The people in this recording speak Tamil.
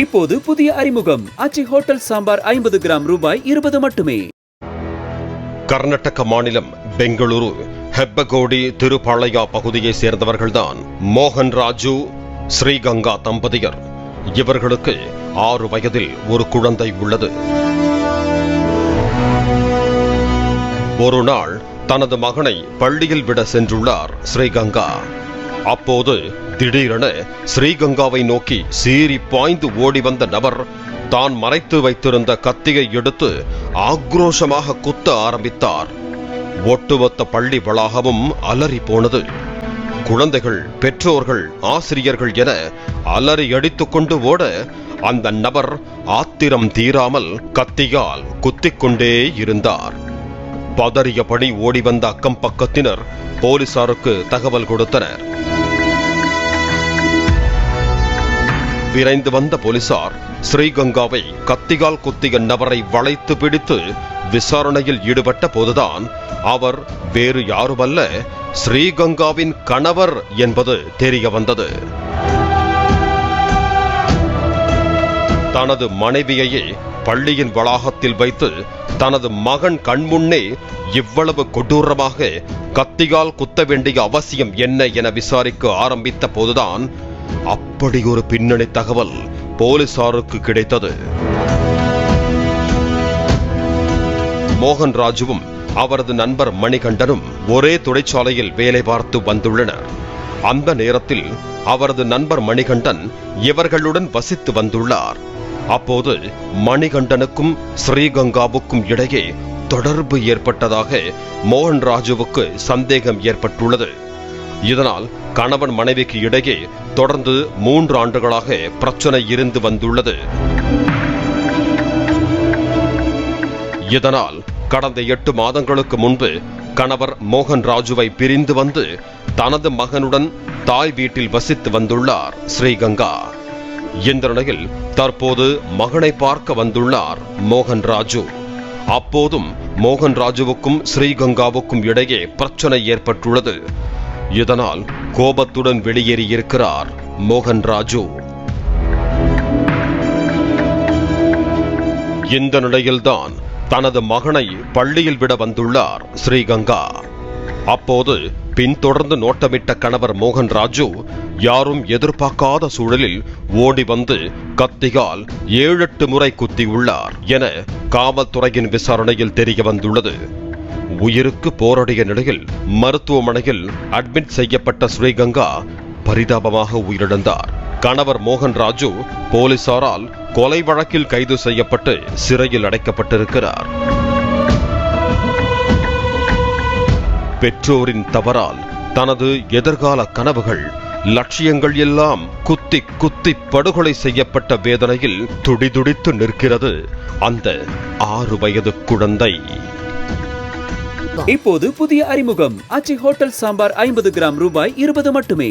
இப்போது புதிய அறிமுகம் அச்சி ஹோட்டல் சாம்பார் 50 கிராம் ரூபாய் 20 மட்டுமே. கர்நாடக மாநிலம் பெங்களூரு ஹெப்பகோடி திருப்பாளையா பகுதியை சேர்ந்தவர்கள்தான் மோகன் ராஜு ஸ்ரீகங்கா தம்பதியர். இவர்களுக்கு 6 வயதில் ஒரு குழந்தை உள்ளது. ஒரு நாள் தனது மகனை பள்ளியில் விட சென்றுள்ளார் ஸ்ரீகங்கா. அப்போது திடீரென ஸ்ரீகங்காவை நோக்கி சீறி பாய்ந்து ஓடி வந்த நபர் தான் மறைத்து வைத்திருந்த கத்தியை எடுத்து ஆக்ரோஷமாக குத்த ஆரம்பித்தார். ஒட்டுமொத்த பள்ளி வளாகமும் அலறி போனது. குழந்தைகள், பெற்றோர்கள், ஆசிரியர்கள் என அலறி அடித்துக் கொண்டு ஓட அந்த நபர் ஆத்திரம் தீராமல் கத்தியால் குத்திக்கொண்டே இருந்தார். பதறியபடி ஓடி வந்த அக்கம் பக்கத்தினர் போலீசாருக்கு தகவல் கொடுத்தனர். விரைந்து வந்த போலீசார் ஸ்ரீகங்காவை கத்தியால் குத்திய நபரை வளைத்து பிடித்து விசாரணையில் ஈடுபட்ட போதுதான் அவர் வேறு யாருமல்ல, ஸ்ரீகங்காவின் கணவர் என்பது தெரிய வந்தது. தனது மனைவியையே பள்ளியின் வளாகத்தில் வைத்து தனது மகன் கண்முன்னே இவ்வளவு கொடூரமாக கத்தியால் குத்த வேண்டிய அவசியம் என்ன என விசாரிக்க ஆரம்பித்த போதுதான் அப்படி ஒரு பின்னணி தகவல் போலீசாருக்கு கிடைத்தது. மோகன் ராஜுவும் அவரது நண்பர் மணிகண்டனும் ஒரே தொழிற்சாலையில் வேலை பார்த்து வந்துள்ளனர். அந்த நேரத்தில் அவரது நண்பர் மணிகண்டன் இவர்களுடன் வசித்து வந்துள்ளார். அப்போது மணிகண்டனுக்கும் ஸ்ரீகங்காவுக்கும் இடையே தொடர்பு ஏற்பட்டதாக மோகன் ராஜுவுக்கு சந்தேகம் ஏற்பட்டுள்ளது. இதனால் கணவன் மனைவிக்கு இடையே தொடர்ந்து 3 ஆண்டுகளாக பிரச்சனை இருந்து வந்துள்ளது. இதனால் கடந்த 8 மாதங்களுக்கு முன்பு கணவர் மோகன் ராஜுவை பிரிந்து வந்து தனது மகனுடன் தாய் வீட்டில் வசித்து வந்துள்ளார் ஸ்ரீகங்கா. இந்த நிலையில் தற்போது மகனை பார்க்க வந்துள்ளார் மோகன் ராஜு. அப்போதும் மோகன் ராஜுவுக்கும் ஸ்ரீகங்காவுக்கும் இடையே பிரச்சனை ஏற்பட்டுள்ளது. இதனால் கோபத்துடன் வெளியேறியிருக்கிறார் மோகன் ராஜு. இந்த நிலையில்தான் தனது மகனை பள்ளியில் விட வந்துள்ளார் ஸ்ரீகங்கா. அப்போது பின்தொடர்ந்து நோட்டமிட்ட கணவர் மோகன் ராஜு யாரும் எதிர்பார்க்காத சூழலில் ஓடி வந்து கத்தியால் 7-8 முறை குத்தியுள்ளார் என காவல்துறையின் விசாரணையில் தெரிய வந்துள்ளது. உயிருக்கு போராடிய நிலையில் மருத்துவமனையில் அட்மிட் செய்யப்பட்ட ஸ்ரீகங்கா பரிதாபமாக உயிரிழந்தார். கணவர் மோகன் ராஜு போலீசாரால் கொலை வழக்கில் கைது செய்யப்பட்டு சிறையில் அடைக்கப்பட்டிருக்கிறார். பெற்றோரின் தவறால் தனது எதிர்கால கனவுகள், லட்சியங்கள் எல்லாம் குத்தி குத்தி படுகொலை செய்யப்பட்ட வேதனையில் துடிதுடித்து நிற்கிறது அந்த 6 வயது குழந்தை. இப்போது புதிய அறிமுகம் அச்சி ஹோட்டல் சாம்பார் 50 கிராம் ரூபாய் 20 மட்டுமே.